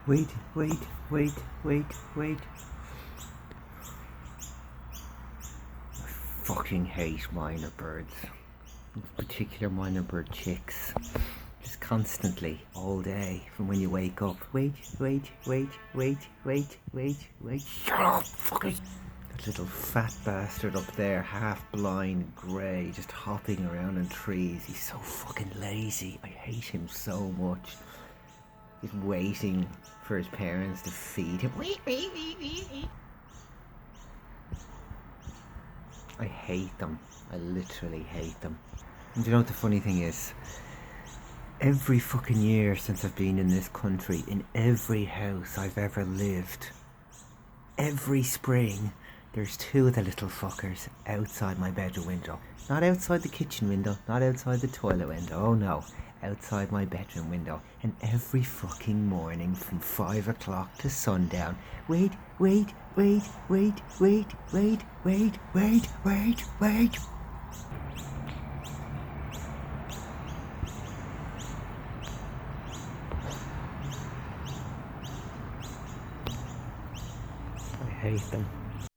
Wait, wait, wait, wait, wait. I fucking hate minor birds. In particular minor bird chicks. Just constantly, all day, from when you wake up. Wait, wait, wait, wait, wait, wait, wait. Shut up, fuckers! That little fat bastard up there, half blind, grey, just hopping around in trees. He's so fucking lazy. I hate him so much. He's waiting for his parents to feed him. I hate them. I literally hate them. And you know what the funny thing is? Every fucking year since I've been in this country, in every house I've ever lived, every spring, there's two of the little fuckers outside my bedroom window. Not outside the kitchen window, not outside the toilet window, oh no, outside my bedroom window. And every fucking morning from 5 o'clock to sundown, wait, wait, wait, wait, wait, wait, wait, wait, wait, wait. I hate them.